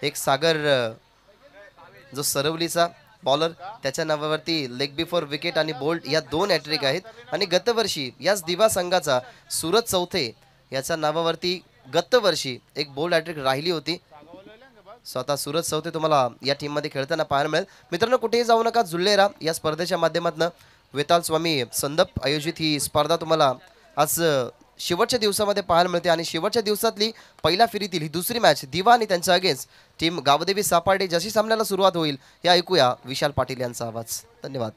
एक सागर जो सरवलीचा बॉलर त्याच्या नावावरती लेग बिफोर विकेट आणि बोल्ड या 2 हॅट्रिक आहेत. आणि गतवर्षी याच दिवा संघाचा सूरज चौथे याच्या नावावरती गतवर्षी एक बोल्ड हॅट्रिक राहिली होती. स्वतः सूरज चौथे तुम्हाला या टीम मध्ये खेळताना पाहायला मिळेल. मित्रांनो, कुठेही जाऊ नका, जुळले राहा. या स्पर्धेच्या माध्यमातून वेताल स्वामी संदप आयोजित ही स्पर्धा तुम्हाला आज शेवटच्या दिवसामध्ये पाहायला मिळते. आणि शेवटच्या दिवसातली पहिल्या फेरीतील ही दुसरी मॅच दिवा आणि त्यांच्या अगेन्स्ट टीम गावदेवी सापाडे जशी सामन्याला सुरुवात होईल हे ऐकूया विशाल पाटील यांचा आवाज. धन्यवाद.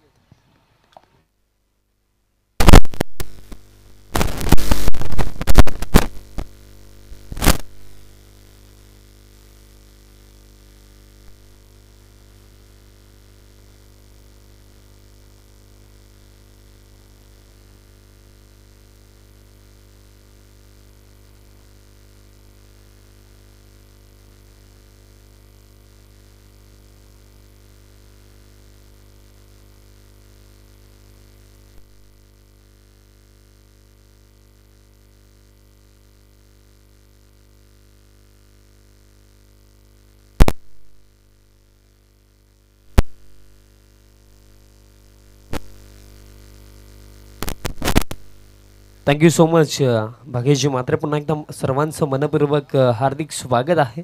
Thank you so much Bhagya ji. मात्र पुन्हा एकदा सर्वांचं मनपूर्वक हार्दिक स्वागत आहे.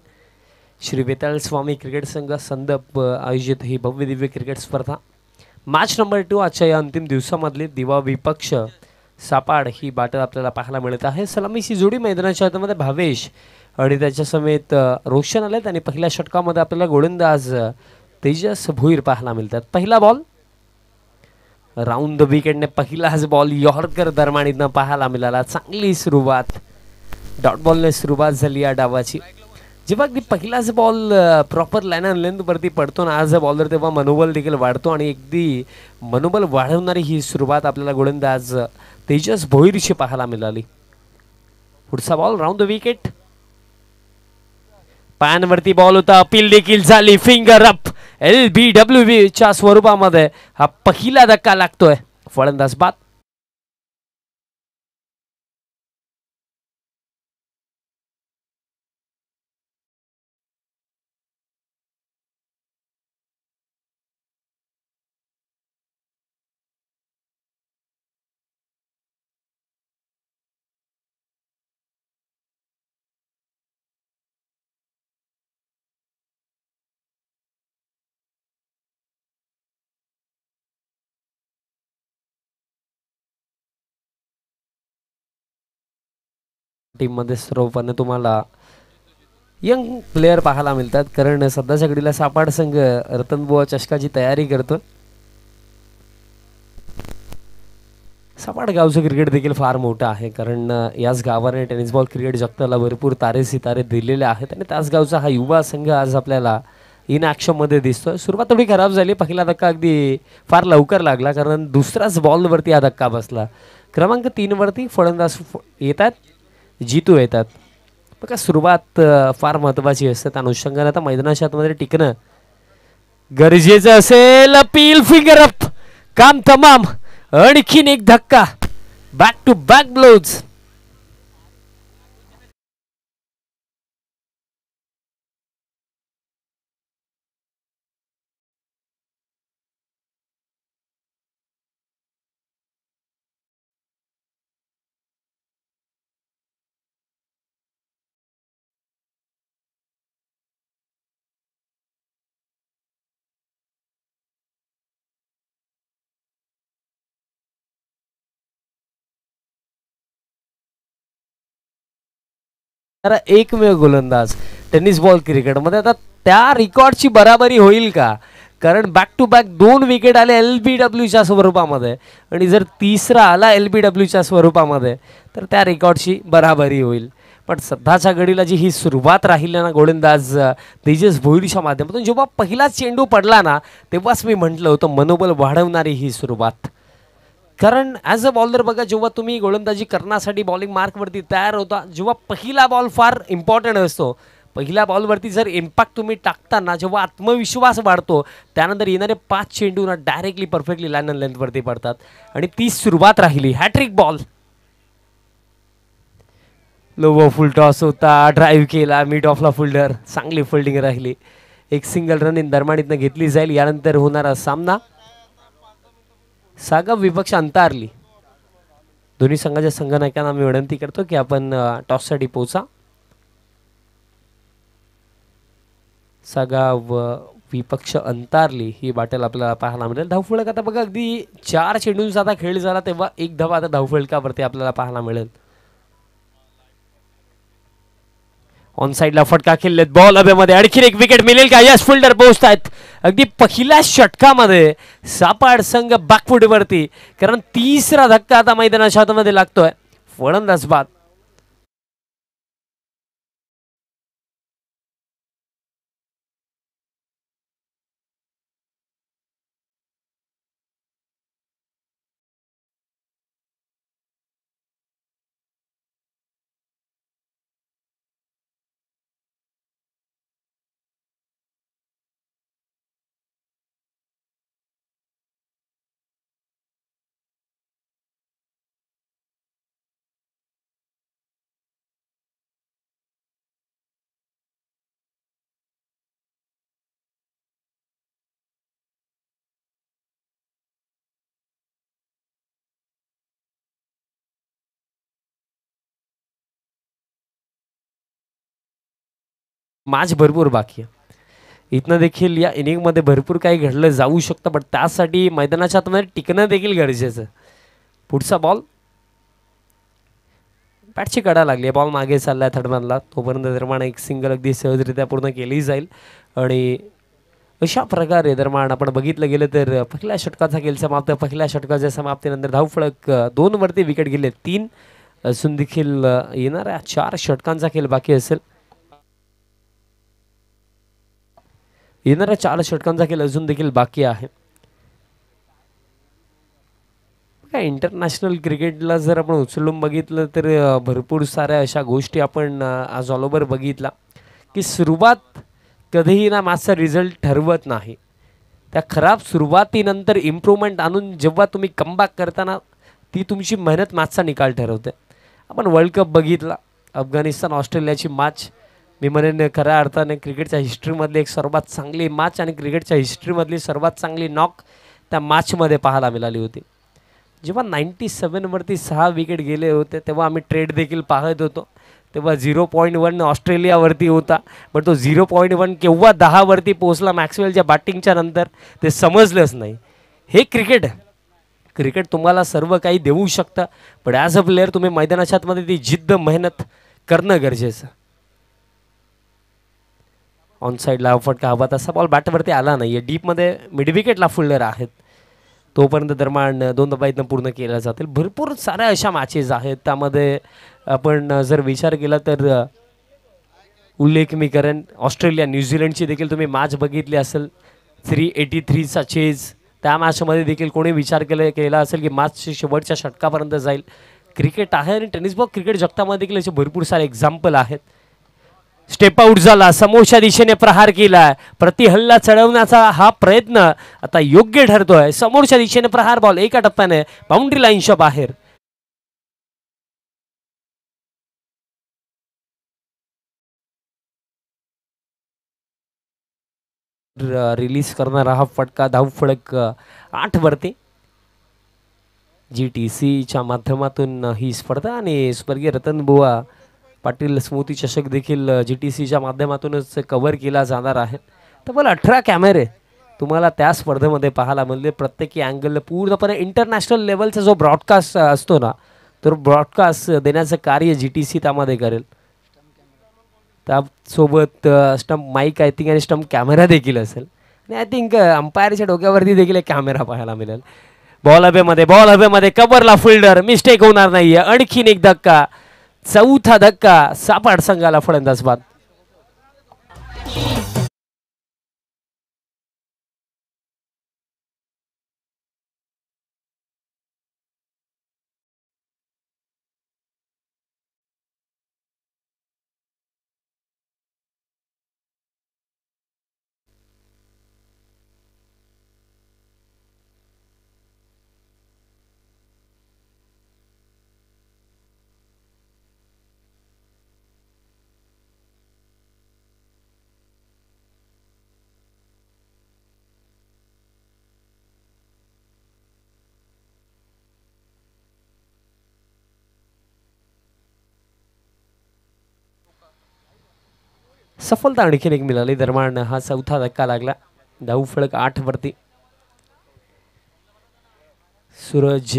श्री वेताळ स्वामी क्रिकेट संघ संदप आयोजित ही भव्य दिव्य क्रिकेट स्पर्धा मॅच नंबर 2 आजच्या या अंतिम दिवसामधली दिवा विपक्ष सापाड ही बाटल आपल्याला पाहायला मिळत आहे. सलामीची जोडी मैदानाच्या आतमध्ये भावेश आणि त्याच्या समेत रोशन आलेत. आणि पहिल्या षटकामध्ये आपल्याला गोलंदाज तेजस भोईर पाहायला मिळतात. पहिला बॉल राऊंड द विकेटने पहिलाच बॉल यॉर्कर दरम्यान पाहायला मिळाला. चांगली सुरुवात डॉट बॉलने सुरुवात झाली या डावाची. जेव्हा अगदी पहिलाच बॉल प्रॉपर लाईन अँड लेंथवरती पडतो ना आज बॉलर, तेव्हा मनोबल देखील वाढतो. आणि अगदी मनोबल वाढवणारी ही सुरुवात आपल्याला गोलंदाज तेजस भोईरची पाहायला मिळाली. पुढचा बॉल राऊंड द विकेट, पायांवरती बॉल होता, अपील देखील झाली. फिंगर अप LBW च्या स्वरूपामध्ये हा पहिला धक्का लागतोय. फलंदाज बाद. टीम मध्ये सर्वपणे तुम्हाला यंग प्लेयर पाहायला मिळतात. कारण सध्याच्या घडीला सापाड संघ रतनबुवा चषकाची तयारी करतो. सापाड गावचं क्रिकेट देखील फार मोठं आहे. कारण याच गावाने टेनिस बॉल क्रिकेट जगताला भरपूर तारे सितारे दिलेले आहेत. आणि त्याच गावचा हा युवा संघ आज आपल्याला इन ॲक्शनमध्ये दिसतोय. सुरुवात थोडी खराब झाली. पहिला धक्का अगदी फार लवकर लागला, कारण दुसराच बॉलवरती हा धक्का बसला. क्रमांक 3 वरती फलंदाज येतात, जितू येतात. बघा, सुरुवात फार महत्त्वाची असते. त्या अनुषंगाने आता मैदानाच्या आतमध्ये टिकणं गरजेचं असेल. अपील, फिंगर अप, काम तमाम. आणखीन एक धक्का, बॅक टू बॅक ब्लोज. एकमेव गोलंदाज टेनिस बॉल क्रिकेटमध्ये. आता त्या रेकॉर्डची बराबरी होईल का? कारण बॅक टू बॅक 2 विकेट आले LBWच्या स्वरूपामध्ये. आणि जर तिसरा आला LBWच्या स्वरूपामध्ये तर त्या रेकॉर्डची बराबरी होईल. पण सध्याच्या घडीला जी ही सुरुवात राहिली ना गोलंदाज तेजस भोईरच्या माध्यमातून, जेव्हा पहिला चेंडू पडला ना तेव्हाच मी म्हटलं होतं मनोबल वाढवणारी ही सुरुवात. कारण ॲज अ बॉलर बघा, जेव्हा तुम्ही गोलंदाजी करण्यासाठी बॉलिंग मार्कवरती तयार होता, जेव्हा पहिला बॉल फार इम्पॉर्टंट असतो, पहिल्या बॉलवरती जर इम्पॅक्ट तुम्ही टाकताना जेव्हा आत्मविश्वास वाढतो, त्यानंतर येणारे 5 चेंडू ना डायरेक्टली परफेक्टली लाईन अँड लेंथवरती पडतात. आणि ती सुरुवात राहिली. Hattrick ball. Low ball full toss होता, ड्राईव्ह केला, मिड ऑफला फिल्डर, चांगली फिल्डिंग राहिली. एक सिंगल रन इन दरम्यान इथनं घेतली जाईल. यानंतर होणारा सामना सागा विपक्ष अंतारली. दोन्ही संघाच्या संघनायकांना मी विनंती करतो की आपण टॉससाठी पोहोचा. सागा व विपक्ष अंतारली ही बॅटल आपल्याला पाहायला मिळेल. धावफलक आता बघा अगदी 4 चेंडूंचा आता खेळ झाला तेव्हा एक धावा आता धावफलकावरती आपल्याला पाहायला मिळेल. ऑन साइडला फटका खेळलेत, बॉल हवेमध्ये, आणखीन एक विकेट मिळेल का? यस, फिल्डर पोहोचतायत अगदी पहिल्या षटकामध्ये. सापाड संघ बॅकफुट वरती, कारण तिसरा धक्का आता मैदानाच्या हातामध्ये लागतोय. फलंदाज बाद. मॅच भरपूर बाकी आहे. इथनं देखील या इनिंगमध्ये भरपूर काही घडलं जाऊ शकतं, पण त्यासाठी मैदानाच्या आतमध्ये टिकणं देखील गरजेचं. पुढचा बॉल, बॅटची कडा लागली, बॉल मागे चाललाय थर्डमॅनला. तोपर्यंत दरम्यान एक सिंगल अगदी सहजरित्या पूर्ण केली जाईल. आणि अशा प्रकारे दरम्यान आपण बघितलं गेलं तर पहिल्या षटकाचा खेळ समाप्त. पहिल्या षटकाच्या समाप्तीनंतर धावफलक 2 वरती विकेट गेले 3 असून देखील येणाऱ्या 4 षटकांचा खेळ बाकी असेल. येणाऱ्या 4 षटकांचा खेळ अजून देखील बाकी आहे. काय इंटरनॅशनल क्रिकेटला जर आपण उचलून बघितलं तर भरपूर साऱ्या अशा गोष्टी आपण आज ऑल ओव्हर बघितला की सुरुवात कधीही ना मॅचचा रिझल्ट ठरवत नाही. त्या खराब सुरुवातीनंतर इम्प्रूव्हमेंट आणून जेव्हा तुम्ही कमबॅक करताना ती तुमची मेहनत मॅचचा निकाल ठरवते. आपण वर्ल्ड कप बघितला, अफगाणिस्तान ऑस्ट्रेलियाची मॅच मी म्हणेन खऱ्या अर्थाने क्रिकेटच्या हिस्ट्रीमधली एक सर्वात चांगली मॅच आणि क्रिकेटच्या हिस्ट्रीमधली सर्वात चांगली नॉक त्या मॅचमध्ये पाहायला मिळाली होती. जेव्हा 97 वरती 6 विकेट गेले होते तेव्हा आम्ही ट्रेड देखील पाहत होतो. तेव्हा 0.1 ऑस्ट्रेलियावरती होता, पण तो 0.1 केव्हा 10 वरती पोहोचला मॅक्सवेलच्या बॅटिंगच्या नंतर ते समजलंच नाही. हे क्रिकेट आहे. क्रिकेट तुम्हाला सर्व काही देऊ शकतं, पण ॲज अ प्लेअर तुम्ही मैदानाच्या आतमध्ये ती जिद्द मेहनत करणं गरजेचं. ऑन साईडला फटका हवा तसा बॉल बॅटवरती आला नाही. डीपमध्ये मिड विकेटला फुल्डर आहेत. तोपर्यंत दरम्यान 2 धावा इथनं पूर्ण केल्या जातील. भरपूर साऱ्या अशा मॅचेस आहेत, त्यामध्ये आपण जर विचार केला तर उल्लेख मी करेन ऑस्ट्रेलिया न्यूझीलंडची देखील तुम्ही मॅच बघितली असेल. 383चा चेज, त्या मॅचमध्ये देखील कोणी विचार केला असेल की मॅच शेवटच्या षटकापर्यंत जाईल. क्रिकेट आहे आणि टेनिस बॉल क्रिकेट जगतामध्ये देखील असे भरपूर सारे एक्झाम्पल आहेत. स्टेप आउट झाला, समोरच्या दिशेने प्रहार केलाय, प्रतिहल्ला चढवण्याचा हा प्रयत्न आता योग्य ठरतोय. समोरच्या दिशेने प्रहार, बॉल एका टप्प्याने बाउंड्री लाईनच्या बाहेर. रिलीज करणारा हा फटका धावफलक 8 वरती. GTCच्या माध्यमातून ही स्पर्धा आणि स्वर्गीय रतनबुवा पाटील स्मृती चषक देखील GTCच्या माध्यमातूनच कव्हर केला जाणार आहे. तब्बल 18 कॅमेरे तुम्हाला त्या स्पर्धेमध्ये पाहायला मिळले. प्रत्येकी अँगल पूर्णपणे इंटरनॅशनल लेवलचा जो ब्रॉडकास्ट असतो ना, तो ब्रॉडकास्ट देण्याचं कार्य GTC त्यामध्ये करेल. त्यासोबत स्टंप माईक आय थिंक आणि स्टंप कॅमेरा देखील असेल आणि आय थिंक अंपायरच्या डोक्यावरती देखील एक कॅमेरा पाहायला मिळेल. बॉल हवेमध्ये कव्हरला फिल्डर, मिस्टेक होणार नाहीये. आणखीन एक धक्का, 4था धक्का, सापाड संघाला फलंदाज बाद. सफलता आणखीन एक मिळाली. दरम्यान हा चौथा धक्का लागला. धावफलक 8 वरती. सूरज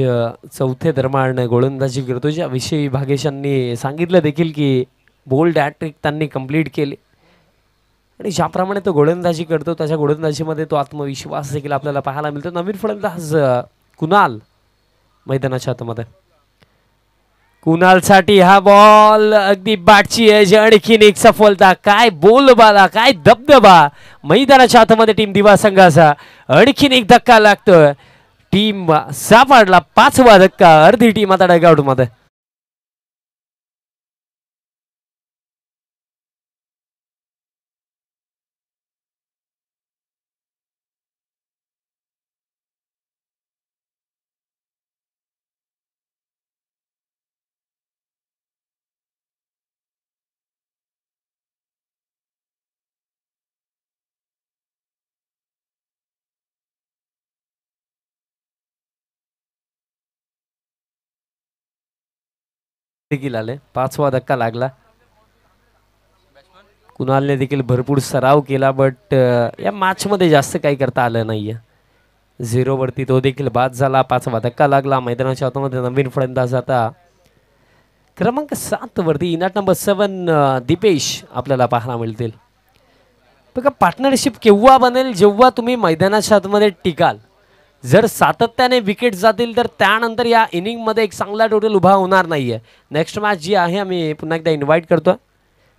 चौथे दरम्यान गोलंदाजी करतो, ज्याविषयी भागेशांनी सांगितलं देखील की बोल्ड हॅट्रिक त्यांनी कंप्लीट केली आणि ज्याप्रमाणे तो गोलंदाजी करतो त्याच्या गोलंदाजीमध्ये तो आत्मविश्वास देखील आपल्याला पाहायला मिळतो. नवीन फलंदाज कुणाल मैदानाच्या आतमध्ये. कुणालसाठी हा बॉल अगदी बॅटची एज. आणखीन एक सफलता. काय बोलबाला, काय दबदबा मैदानाच्या आतमध्ये टीम दिवा संघाचा. आणखीन एक धक्का लागतोय. टीम सापडला 5वा धक्का. अर्धी टीम आता डगआउट मध्ये. देखील आले. 5वा धक्का लागला. कुणालने देखील भरपूर सराव केला, बट या मॅच मध्ये जास्त काही करता आलं नाहीये. 0 वरती तो देखील बाद झाला. 5वा धक्का लागला. मैदानाच्या आतमध्ये नवीन फलंदाज आता क्रमांक 7 वरती इनाट नंबर 7 दीपेश आपल्याला पाहायला मिळतील. बघा, पार्टनरशिप केव्हा बनेल? जेव्हा तुम्ही मैदानाच्या आतमध्ये टिकाल. जर सातत्याने विकेट जातील तर त्यानंतर या इनिंगमध्ये एक चांगला टोटल उभा होणार नाहीये. नेक्स्ट मॅच जी आहे आम्ही पुन्हा एकदा इन्व्हाइट करतो,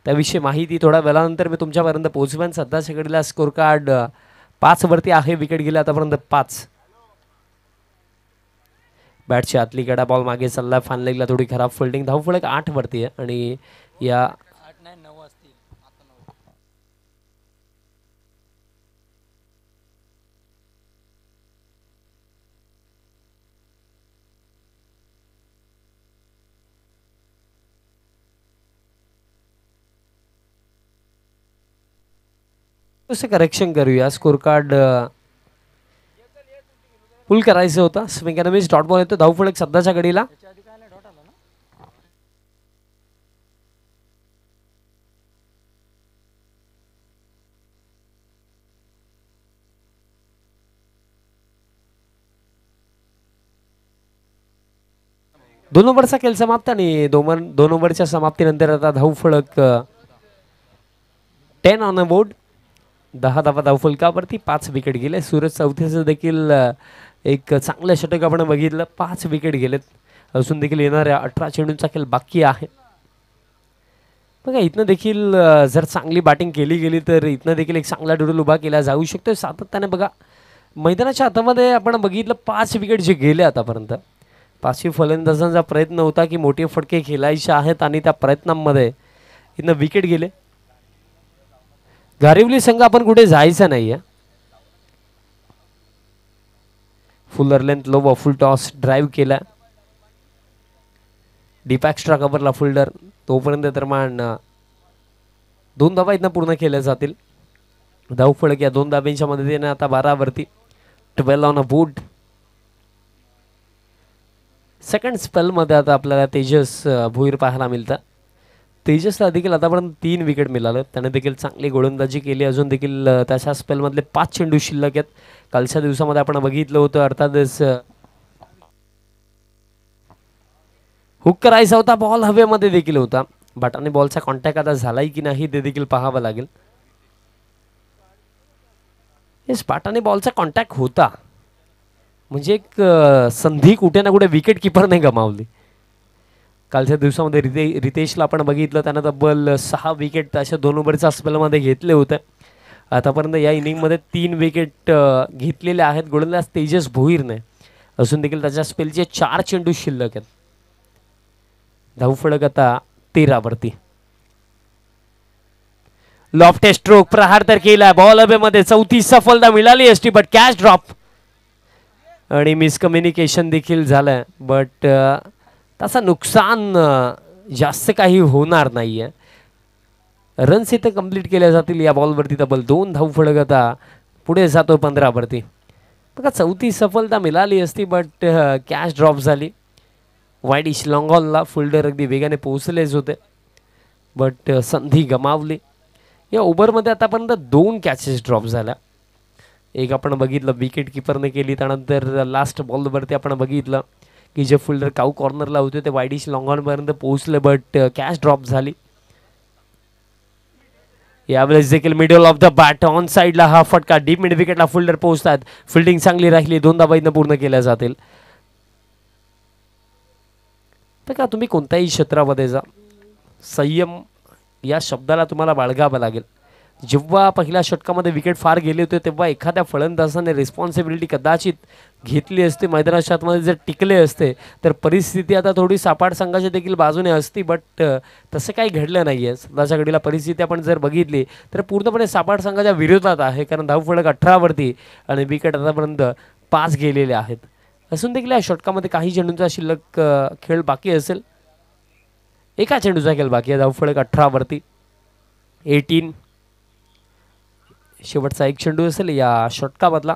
त्याविषयी माहिती थोड्या वेळानंतर मी तुमच्यापर्यंत पोहोचवेन. सध्याच्या घडीला स्कोर कार्ड 5 वरती आहे. विकेट गेले आतापर्यंत 5. बॅटची आतली कडा बॉल मागे चालला. फानलेगला थोडी खराब फिल्डिंग. धावफलक 8 वरती आहे आणि या करेक्शन करूया. स्कोर कार्ड फुल करायचं होतं. स्विंग एनमीज डॉट बॉल येतो. धावफलक सध्याच्या घडीला 2 ओव्हरचा खेळ समाप्त आणि 2 ओव्हरच्या समाप्तीनंतर आता धावफलक 10 ऑन अ बोर्ड. 10 धावा धावफलकावरती. 5 विकेट गेले. सूरज चौथेचं देखील एक चांगलं षटक आपण बघितलं. 5 विकेट गेलेत. अजून देखील येणाऱ्या 18 चेंडूंचा खेळ बाकी आहे. बघा, इथनं देखील जर चांगली बॅटिंग केली गेली तर इथनं देखील एक चांगला टोटल उभा केला जाऊ शकतो. सातत्याने बघा, मैदानाच्या हातामध्ये आपण बघितलं 5 विकेट जे गेले आतापर्यंत. 5ही फलंदाजांचा प्रयत्न होता की मोठे फटके खेळायचे आहेत आणि त्या प्रयत्नांमध्ये इथनं विकेट गेले. गारिवली संघ आपण कुठे जायचं नाहीये. Fuller length low full toss drive केला. डीप एक्स्ट्रा कव्हरला फुल्डर. तोपर्यंत दरम्यान 2 धावा इथनं पूर्ण केल्या जातील. धावफलक या 2 धाब्यांच्या मदतीने आता 12 वरती. 12 ऑन अ बोर्ड. सेकंड स्पेलमध्ये आता आपल्याला तेजस भोईर पाहायला मिळतं. तेजसला देखील आतापर्यंत 3 विकेट मिळालं. त्याने देखील चांगली गोलंदाजी केली. अजून देखील त्याच्या स्पेलमधले 5 चेंडू शिल्लक आहेत. कालच्या दिवसामध्ये आपण बघितलं होतं, अर्थातच हुक करायचा होता. बॉल हवेमध्ये देखील होता. बॅटाने बॉलचा कॉन्टॅक्ट आता झालाय की नाही ते देखील पाहावं लागेल. येस, बॅटाने बॉलचा कॉन्टॅक्ट होता. म्हणजे एक संधी कुठे ना कुठे विकेट किपरने गमावली. कालच्या दिवसामध्ये रितेशला आपण बघितलं, त्यानं तब्बल 6 विकेट त्याच्या 2 ओव्हरच्या स्पेलमध्ये घेतले होते. आतापर्यंत या इनिंगमध्ये 3 विकेट घेतलेले आहेत गोलंदाज तेजस भोईरने. असून देखील त्याच्या स्पेलचे 4 चेंडू शिल्लक आहेत. धावफलक आता 13 वरती. लॉफ्ट स्ट्रोक प्रहार तर केला. बॉल हवेमध्ये. 4थी सफलता मिळाली असती, बट कॅच ड्रॉप आणि मिसकम्युनिकेशन देखील झालं. बट त्याचं नुकसान जास्त काही होणार नाहीये. रन्स इथं कंप्लीट केल्या जातील या बॉलवरती. तब्बल 2 धावफलक आता पुढे जातो 15 वरती. बघा, 4थी सफलता मिळाली असती, बट कॅच ड्रॉप झाली. वाईडिश लॉंग ऑनला फुल्डर अगदी वेगाने पोहोचलेच होते, बट संधी गमावली. या ओव्हरमध्ये आतापर्यंत 2 कॅचेस ड्रॉप झाल्या. एक आपण बघितलं विकेट किपरने केली, त्यानंतर लास्ट बॉलवरती आपण बघितलं की जे फिल्डर काऊ कॉर्नरला होते ते वाईडिश लॉंग ऑनपर्यंत पोहोचले, बट कॅच ड्रॉप झाली. यावेळेस देखील middle of the bat on साईडला हा फटका, डीप मिड विकेटला फिल्डर पोहोचतात. फिल्डिंग चांगली राहिली, 2 धाबांनी पूर्ण केल्या जातील. तर का तुम्ही कोणत्याही क्षेत्रामध्ये जा, संयम या शब्दाला तुम्हाला बाळगावं लागेल. जेव्हा पहिल्या षटकामध्ये विकेट फार गेले होते तेव्हा एखाद्या फलंदाजाने रिस्पॉन्सिबिलिटी कदाचित घेतली असते, मैदानाच्या आतमध्ये जर टिकले असते तर परिस्थिती आता थोडी सापाड संघाच्या देखील बाजूने असती, बट तसं काही घडलं नाही आहे. सध्याच्या घडीला परिस्थिती आपण जर बघितली तर पूर्णपणे सापाड संघाच्या विरोधात आहे, कारण धावफलक 18वरती आणि विकेट आतापर्यंत 5 गेलेले आहेत. असून देखील या षटकामध्ये काही चेंडूंचा शिल्लक खेळ बाकी असेल. एका चेंडूचा खेळ बाकी आहे, धावफलक 18वरती 18. शेवटचा एक चेंडू असेल या षटकामधला.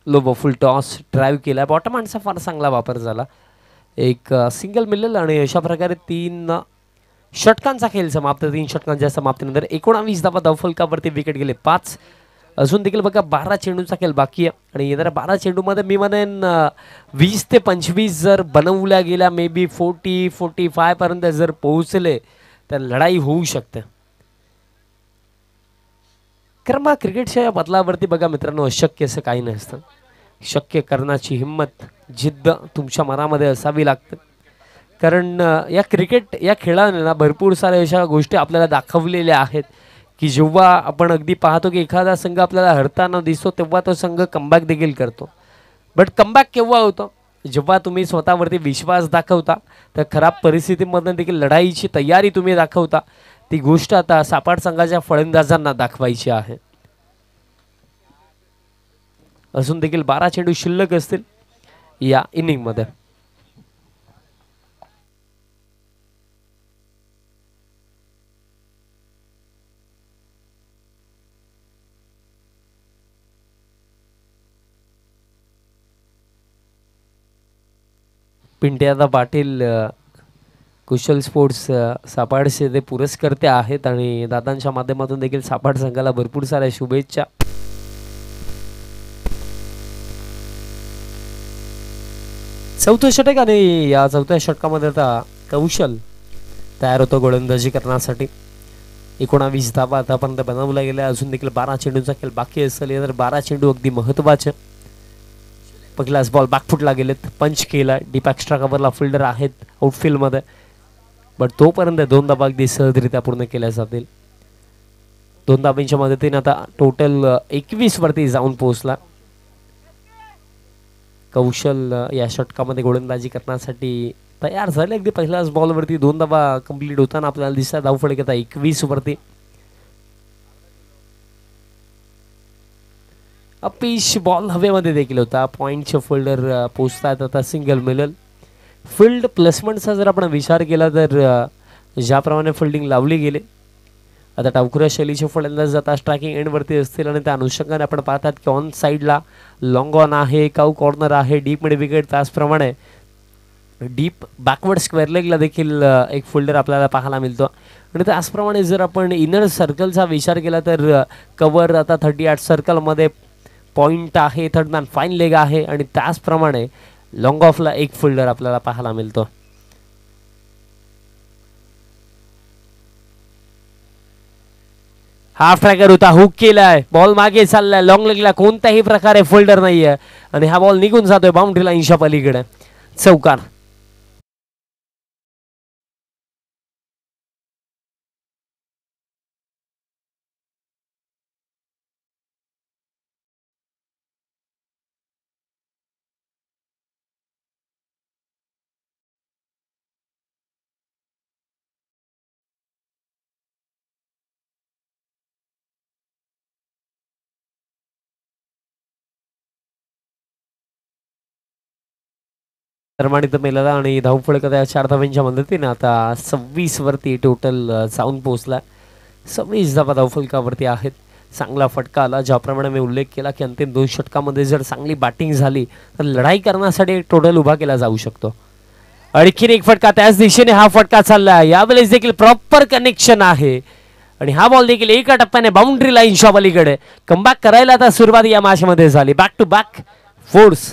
लो फुल टॉस ड्राईव्ह केला, बॉटम हँडचा फार चांगला वापर झाला, एक सिंगल मिळेल आणि अशा प्रकारे 3 षटकांचा खेळ समाप्त. 3 षटकांच्या समाप्तीनंतर 19 धावा धावफलकावरती विकेट गेले 5. अजून देखील बघा 12 चेंडूंचा खेळ बाकी आहे आणि येणाऱ्या 12 चेंडूमध्ये मी म्हणेन 20 ते 25 जर बनवल्या गेल्या, मे बी 40-45 पर्यंत जर पोहोचले तर लढाई होऊ शकते. कारण मग क्रिकेटच्या या बदलावरती बघा मित्रांनो, अशक्य असं काही नसतं. शक्य करण्याची हिंमत, जिद्द तुमच्या मनामध्ये असावी लागते. कारण या क्रिकेट या खेळाने भरपूर साऱ्या अशा गोष्टी आपल्याला दाखवलेल्या आहेत की जेव्हा आपण अगदी पाहतो की एखादा संघ आपल्याला हरताना दिसतो तेव्हा तो संघ कमबॅक देखील करतो. बट कमबॅक केव्हा होतं? जेव्हा तुम्ही स्वतःवरती विश्वास दाखवता, तर खराब परिस्थितीमध्ये देखील लढाईची तयारी तुम्ही दाखवता. ती गोष्ट आता सापाड संघाच्या फलंदाजांना दाखवायची आहे. अजून देखील 12 चेंडू शिल्लक असतील या इनिंगमध्ये. पिंट्यादा पाटील कुशल स्पोर्ट्स सापाडचे ते पुरस्कर्ते आहेत आणि दादांच्या माध्यमातून देखील सापाड संघाला भरपूर साऱ्या शुभेच्छा. चौथं षटक आणि या चौथ्या षटकामध्ये आता कौशल तयार होतो गोलंदाजी करण्यासाठी. 19 धावा आतापर्यंत बनवल्या गेल्या. अजून देखील 12 चेंडूंचा खेळ बाकी असेल, तर 12 चेंडू अगदी महत्त्वाचे. पहिलाच बॉल बॅकफुटला गेलेत, पंच केला, डीप एक्स्ट्रा कव्हरला फिल्डर आहेत आउटफील्डमध्ये, बट तोपर्यंत 2 धावा अगदी सहजरित्या पूर्ण केल्या जातील. 2 धावांच्या मदतीने आता टोटल 21 वरती जाऊन पोहोचला. कौशल या षटकामध्ये गोलंदाजी करण्यासाठी तयार झाले. अगदी पहिल्याच बॉलवरती 2 धावा कंप्लीट होताना आपल्याला दिसतात. धावफलक आता 21 वरती. अपीश बॉल हवेमध्ये देखील होता. पॉईंटचे फिल्डर पोचतात आता सिंगल मिळेल. फील्ड प्लेसमेंटचा जर आपण विचार केला तर ज्याप्रमाणे फिल्डिंग लावली गेली, आता टावकुऱ्या शैलीचे फलंदाज आता स्ट्रायकिंग एंडवरती असतील आणि त्या अनुषंगाने आपण पाहतात की ऑन साईडला लॉंग ऑन आहे, काऊ कॉर्नर आहे, डीप मिड विकेट, त्याचप्रमाणे डीप बॅकवर्ड स्क्वेअर लेगला देखील एक फिल्डर आपल्याला पाहायला मिळतो. आणि त्याचप्रमाणे जर आपण इनर सर्कलचा विचार केला तर कव्हर आता 38 सर्कलमध्ये पॉईंट आहे, थर्ड मॅन फाईन लेग आहे आणि त्याचप्रमाणे लॉंग ऑफला एक फिल्डर आपल्याला पाहायला मिळतो. हाफ ट्रॅकर होता, हुक केलाय, बॉल मागे चाललाय, लॉंग लेगला कोणत्याही प्रकारे फिल्डर नाहीये आणि हा बॉल निघून जातोय बाउंड्री लाईनच्या पलीकडे. चौकार. मेला आणि धावफलक 4 धावांच्या मदतीने आता 26 वरती टोटल जाऊन पोहोचला. 26 धावा धावफलकावरती आहेत. चांगला फटका आला. ज्याप्रमाणे मी उल्लेख केला की अंतिम 2 षटकामध्ये जर चांगली बॅटिंग झाली तर लढाई करण्यासाठी एक टोटल उभा केला जाऊ शकतो. आणखीन एक फटका त्याच दिशेने हा फटका चालला यावेळेस देखील प्रॉपर कनेक्शन आहे आणि हा बॉल देखील एका टप्प्याने बाउंड्री लाईनच्या पलीकडे कमबॅक करायला आता सुरुवात या मॅच मध्ये झाली बॅक टू बॅक फोर्स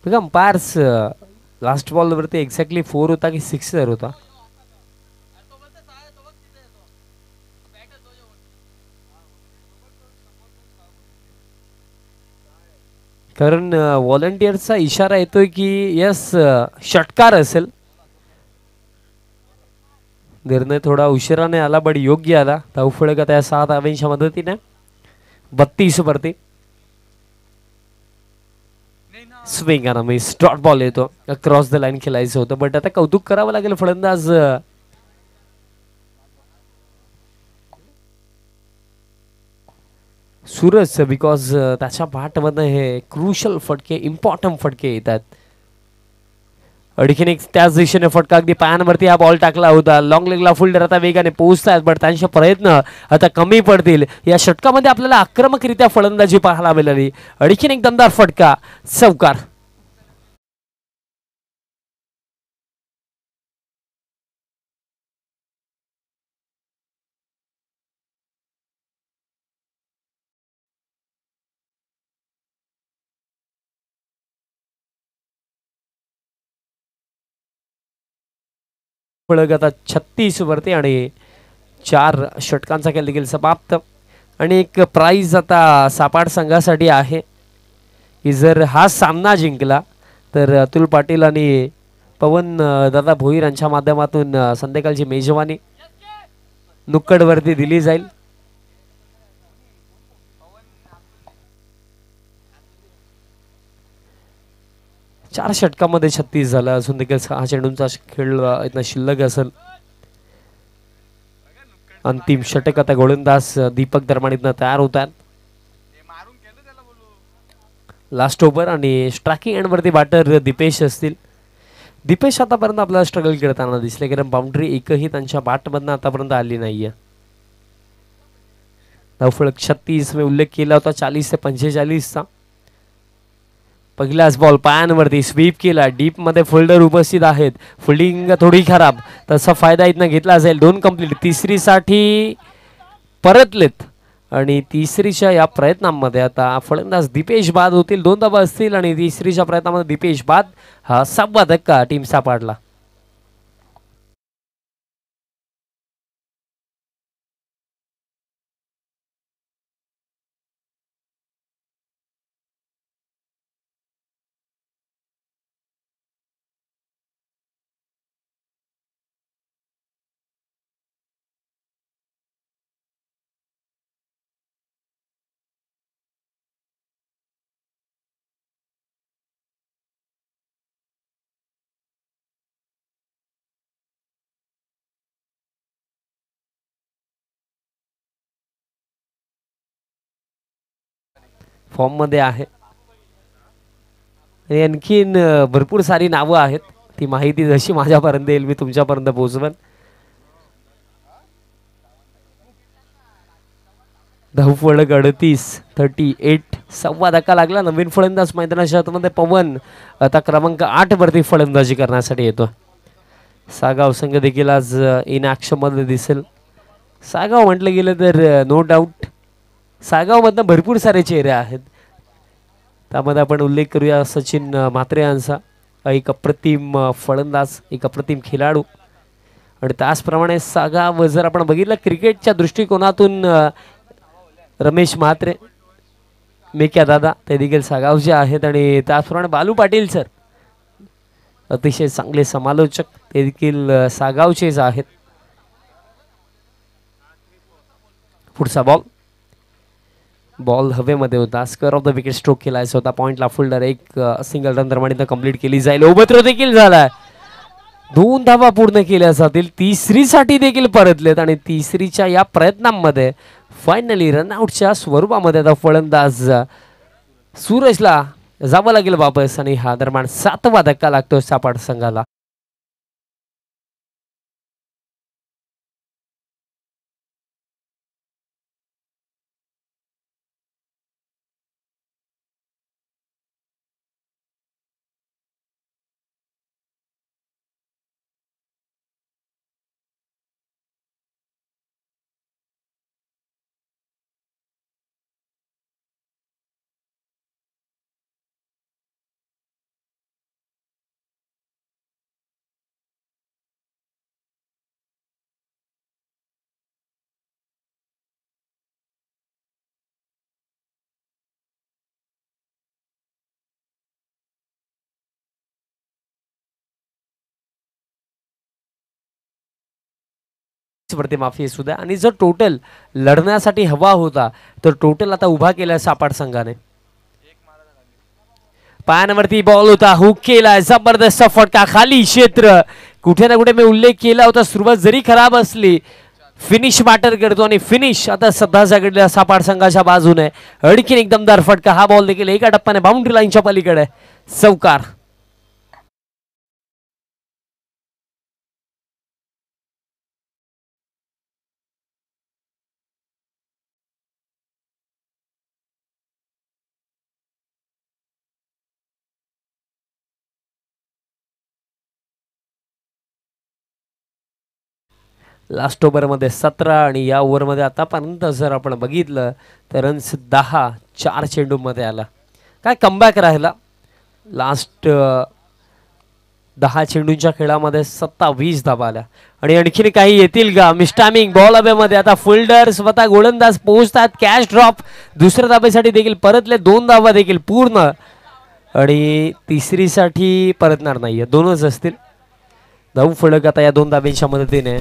बघा अंपायर्स लास्ट बॉल वरती एक्झॅक्टली 4 होता की 6 होता कारण व्हॉलंटियरचा इशारा येतोय की यस षटकार असेल निर्णय थोडा उशिराने आला बट योग्य आला धावफलक त्या 6 धावांच्या मदतीने 32 वरती स्विंग आणि मिस डॉट बॉल येतो क्रॉस द लाईन खेळायचं होतं बट आता कौतुक करावं लागेल फलंदाज सूरज बिकॉज त्याच्या बॅटमध्ये हे क्रुशल फटके इम्पॉर्टंट फटके येतात आणखीन एक त्याच दिशेने फटका अगदी पायांवरती हा बॉल टाकला होता लॉंग लेगला फुल्डर आता वेगाने पोहोचतात बट त्यांचे प्रयत्न आता कमी पडतील या षटकामध्ये आपल्याला आक्रमकरित्या फलंदाजी पाहायला मिळाली आणखीन एक दमदार फटका चौकार आता 36 वरती आणि 4 षटकांचा खेळ देखील समाप्त आणि एक प्राइज आता सापाड संघासाठी आहे की जर हा सामना जिंकला तर अतुल पाटील आणि पवन दादा भोईर यांच्या माध्यमातून संध्याकाळची मेजवानी नुक्कडवरती दिली जाईल 4 षटकामध्ये 36 झाला अजून देखील 6 चेंडूंचा खेळ इथं शिल्लक असेल अंतिम षटक आता गोलंदाज दीपक दरमान इथं तयार होतात लास्ट ओव्हर आणि स्ट्रायकिंग एंड वरती बॅटर दीपेश असतील दीपेश आतापर्यंत आपल्याला स्ट्रगल करताना दिसले कारण बाउंड्री एकही त्यांच्या बॅटमधनं आतापर्यंत आली नाहीये धावफलक 36 मी उल्लेख केला होता 40 ते 45 चा पहिलाच बॉल पायांवरती स्वीप केला डीप मध्ये फोल्डर उपस्थित आहेत फिल्डिंग थोडी खराब तसा फायदा इथनं घेतला जाईल 2 कंप्लीट तिसरी साठी परतलेत आणि तिसरीच्या या प्रयत्नांमध्ये आता फलंदाज दीपेश बाद होतील 2 धावा असतील आणि तिसरीच्या प्रयत्नामध्ये दीपेश बाद हा 6वा धक्का टीम सापडला फॉर्म मध्ये आहे आणि आणखीन भरपूर सारी नावं आहेत ती माहिती जशी माझ्यापर्यंत येईल मी तुमच्यापर्यंत पोहोचवेन धावफलक 38 6वा धक्का लागला नवीन फलंदाज मैदानाच्या आतमध्ये पवन आता क्रमांक 8 वरती फलंदाजी करण्यासाठी येतो सागाव संघ देखील आज इन ऍक्शन मध्ये दिसेल सागाव म्हटलं गेलं तर नो डाऊट सागाव मधनं भरपूर सारे चेहरे आहेत त्यामध्ये आपण उल्लेख करूया सचिन म्हात्रे यांचा एक अप्रतिम फलंदाज एक अप्रतिम खेळाडू आणि त्याचप्रमाणे सागाव जर आपण बघितलं क्रिकेटच्या दृष्टिकोनातून रमेश म्हात्रे मेक्या दादा ते देखील सागावचे आहेत आणि त्याचप्रमाणे बालू पाटील सर अतिशय चांगले समालोचक ते देखील सागावचेच आहेत पुढचा बॉल बॉल हवेमध्ये होता. Square off the wicket stroke केलायचा होता. पॉइंटला फुल्डर एक सिंगल रन दरम्यान कंप्लीट केली जाईल. ओबत्रो देखील झालाय. 2 धावा पूर्ण केल्या जातील. तिसरीसाठी देखील परतलेत आणि तिसरीच्या या प्रयत्नांमध्ये फायनली रनआउटच्या स्वरूपामध्ये आता फलंदाज सूरजला जावं लागेल वापस आणि हा दरम्यान 7वा धक्का लागतो सापाड संघाला. वरती माफी असू द्या आणि जर टोटल लढण्यासाठी हवा होता तर टोटल आता उभा केलाय सापाड संघाने. पायांवरती बॉल होता. हुक केलाय. जबरदस्त फटका खाली क्षेत्र. कुठे ना कुठे मी उल्लेख केला होता सुरुवात जरी खराब असली फिनिश मॅटर करतो आणि फिनिश आता सध्या जागडल्या सापाड संघाच्या बाजूने. आणखीन एक दमदार फटका. हा बॉल देखील एका टप्प्याने बाउंड्री लाईनच्या पलीकडे चौकार. लास्ट ओव्हरमध्ये 17 आणि या ओव्हरमध्ये आतापर्यंत जर आपण बघितलं तर रन्स 10 4 चेंडूमध्ये आला. काय कमबॅक राहिला. लास्ट 10 चेंडूंच्या खेळामध्ये 27 धावा आल्या आणि आणखीन काही येतील का. मिस्टामिंग बॉल हवेमध्ये. आता फिल्डर स्वतः गोलंदाज पोहोचतात. Catch drop. दुसऱ्या धाबेसाठी देखील परतले. 2 धावा देखील पूर्ण आणि तिसरीसाठी परतणार नाहीये. 2च असतील. धाव फलक आता या 2 धाब्यांच्या मदतीने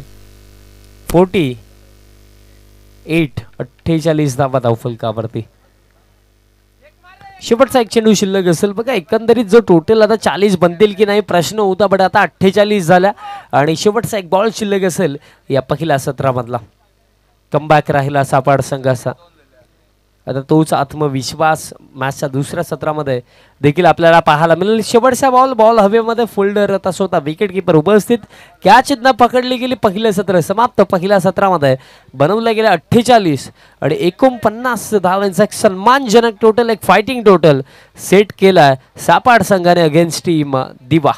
48 धावा धावफलकावरती. शेवटचा एक चेंडू शिल्लक असेल. बघा एकंदरीत जो टोटल आता 40 बनतील की नाही प्रश्न होता बट आता 48 झाल्या आणि शेवटचा एक बॉल शिल्लक असेल या पहिल्या सत्रामधला. कमबॅक राहिला सापाड संघाचा. आता तोच आत्मविश्वास मॅचच्या दुसऱ्या सत्रामध्ये देखील आपल्याला पाहायला मिळेल. शेवटचा बॉल हवेमध्ये फोल्डर आता स्वतः विकेट किपर उपस्थित. कॅच न पकडली गेली. पहिलं सत्र समाप्त. पहिल्या सत्रामध्ये बनवलं गेलं 48 आणि 49 धावांचा एक सन्मानजनक टोटल एक फायटिंग टोटल सेट केलाय सापाड संघाने अगेन्स्ट टीम दिवा.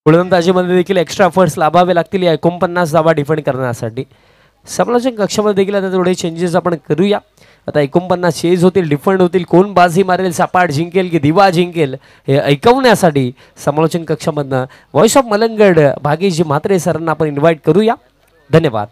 गोलंदाजीमध्ये देखील एक्स्ट्रा एफर्ट्स लाभावे लागतील या 49 धावा डिफेंड करण्यासाठी. समालोचन कक्षामध्ये देखील आता थोडे चेंजेस आपण करूया. आता 49 चेज होतील. डिफेंड होतील. कोण बाजी मारेल. सापाड जिंकेल की दिवा जिंकेल हे ऐकवण्यासाठी समालोचन कक्षामधनं व्हॉइस ऑफ मलंगड भागेशजी म्हात्रे सरांना आपण इन्व्हाइट करूया. धन्यवाद.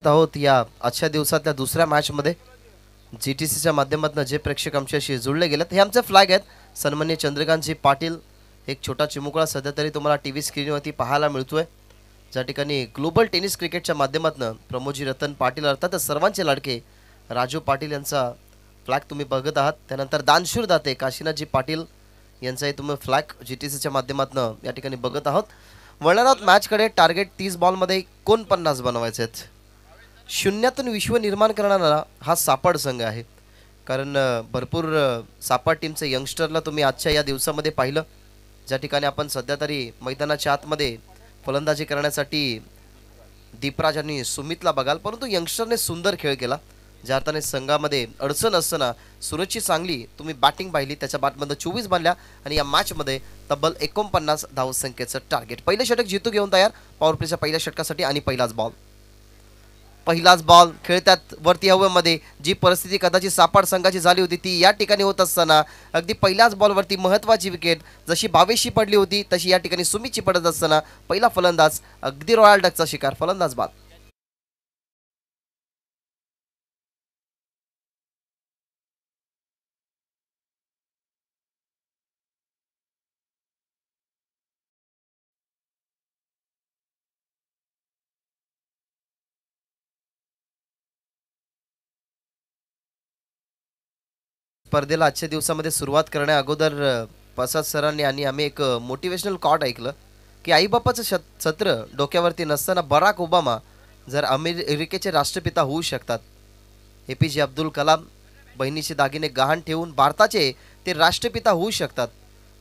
आहोत या आजच्या दिवसातल्या दुसऱ्या मॅचमध्ये GTCच्या माध्यमातून जे प्रेक्षक आमच्याशी जुळले गेलेत हे आमचे फ्लॅग आहेत. सन्माननीय चंद्रकांतजी पाटील, एक छोटा चिमुकळा सध्या तरी तुम्हाला TV स्क्रीनवरती पाहायला मिळतोय, ज्या ठिकाणी ग्लोबल टेनिस क्रिकेटच्या माध्यमातून प्रमोदजी रतन पाटील अर्थातच सर्वांचे लाडके राजू पाटील यांचा फ्लॅग तुम्ही बघत आहात. त्यानंतर दानशूर दाते काशीनाथजी पाटील यांचाही तुम्ही फ्लॅग GTCच्या माध्यमातून या ठिकाणी बघत आहोत. वळणार आहोत मॅचकडे. टार्गेट 30 बॉलमध्ये 49 बनवायचे आहेत. शून्यातून विश्व निर्माण करणारा हा सापड संघ आहे, कारण भरपूर सापड टीमचे यंगस्टरला तुम्ही आजच्या या दिवसामध्ये पाहिलं, ज्या ठिकाणी आपण सध्या तरी मैदानाच्या आतमध्ये फलंदाजी करण्यासाठी दीपराज आणि सुमितला बघाल, परंतु यंगस्टरने सुंदर खेळ केला. ज्या अर्थाने संघामध्ये अडचण असताना सूरजची चांगली तुम्ही बॅटिंग पाहिली, त्याच्या बॅटमध्ये 24 बांधल्या आणि या मॅचमध्ये तब्बल 49 धावसंख्येचं टार्गेट. पहिले षटक जितू घेऊन तयार पॉवर प्लेच्या पहिल्या षटकासाठी आणि पहिलाच बॉल खेळतात वरती हवेमध्ये. जी परिस्थिती कदाचित सापड संघाची झाली होती ती या ठिकाणी होत असताना अगदी पहिल्याच बॉलवरती महत्त्वाची विकेट जशी भावेशची पडली होती तशी या ठिकाणी सुमितची पडत असताना पहिला फलंदाज अगदी रॉयल डकचा शिकार. फलंदाज बाद. स्पर्धेला आजच्या दिवसामध्ये सुरुवात करण्या अगोदर प्रसाद सरांनी आणि आम्ही एक मोटिवेशनल कॉट ऐकलं की आईबापाचं छत्र डोक्यावरती नसताना बराक ओबामा जर अमेरिकेचे राष्ट्रपिता होऊ शकतात. APJ अब्दुल कलाम बहिणीचे दागिने गहाण ठेवून भारताचे ते राष्ट्रपिता होऊ शकतात.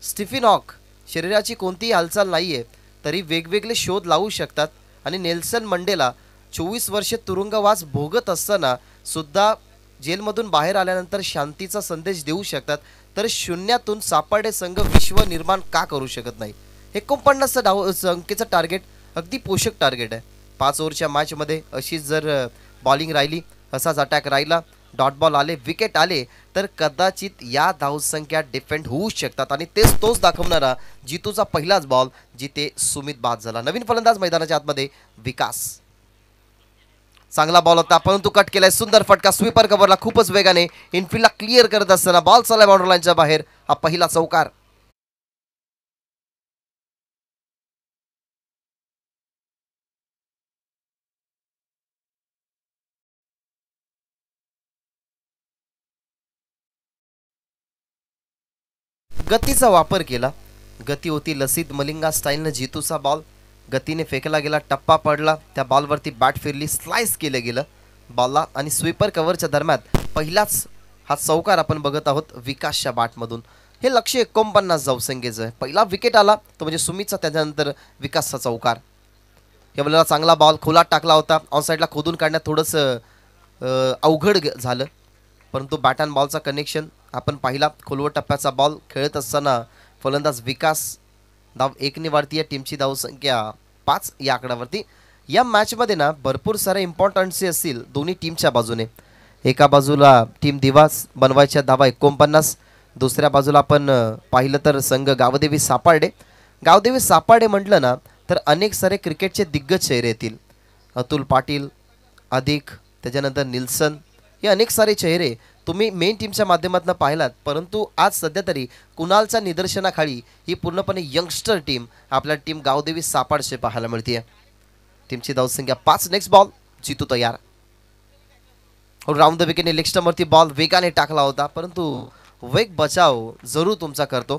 स्टीफन हॉक शरीराची कोणतीही हालचाल नाहीये तरी वेगवेगळे शोध लावू शकतात आणि नेल्सन मंडेला 24 वर्षे तुरुंगवास भोगत असताना सुद्धा जेलमधून बाहेर आल्यानंतर शांतीचा संदेश देऊ शकतात. तर शून्यातून सापडे संघ विश्व निर्माण का करू शकत नाही. 49 धाव संख्येचं टार्गेट अगदी पोषक टार्गेट आहे. 5 ओव्हरच्या मॅचमध्ये अशीच जर बॉलिंग राहिली, असाच अटॅक राहिला, डॉट बॉल आले, विकेट आले तर कदाचित या धावसंख्या डिफेंड होऊ शकतात आणि तोच दाखवणारा जितूचा पहिलाच बॉल जिथे सुमित बाद झाला. नवीन फलंदाज मैदानाच्या आतमध्ये विकास. चांगला बॉल होता परंतु कट केलाय. सुंदर फटका स्वीपर कव्हरला खूपच वेगाने इनफिल्डला क्लिअर करत असताना बॉल चालला बाउंड्री लाईनच्या बाहेर. हा पहिला चौकार. गतीचा वापर केला. गती होती लसित मलिंगा स्टाईलनं जितूचा बॉल गतीने फेकला गेला, टप्पा पडला, त्या बॉलवरती बॅट फिरली, स्लाइस केलं गेलं बॉलला आणि स्वीपर कव्हरच्या दरम्यान पहिलाच हा चौकार आपण बघत आहोत विकासच्या बॅटमधून. हे लक्ष 49 धावसंख्येचं आहे. पहिला विकेट आला तो म्हणजे सुमितचा, त्याच्यानंतर विकासचा चौकार. या वेळेला चांगला बॉल खोलात टाकला होता, ऑन साईडला खोदून काढण्यात थोडंसं अवघड झालं, परंतु बॅट अँड बॉलचा कनेक्शन आपण पाहिला. खोलवर टप्प्याचा बॉल खेळत असताना फलंदाज विकास धाव 1ने वाढती आहे. टीमची धावसंख्या 5 या आकड्यावरती. या मॅचमध्ये ना भरपूर सारे इम्पॉर्टन्सी असतील दोन्ही टीमच्या बाजूने. एका बाजूला टीम दिवास बनवायच्या धावा 49, दुसऱ्या बाजूला आपण पाहिलं तर संघ गावदेवी सापाडे म्हटलं ना तर अनेक सारे क्रिकेटचे दिग्गज चेहरे येतील. अतुल पाटील अधिक त्याच्यानंतर निल्सन, हे अनेक सारे चेहरे तुम्ही मेन टीमच्या माध्यमातून पाहिलात, परंतु आज सध्या तरी कुणालच्या निदर्शनाखाली ही पूर्णपणे यंगस्टर टीम आपल्या टीम गावदेवी सापाडचे पाहायला मिळते. टीमची धावसंख्या 5. नेक्स्ट बॉल जितू तयार. राऊंड द विकेटने लेग स्टंपवरती बॉल वेगाने टाकला होता, परंतु वेग बचाव जरूर तुमचा करतो,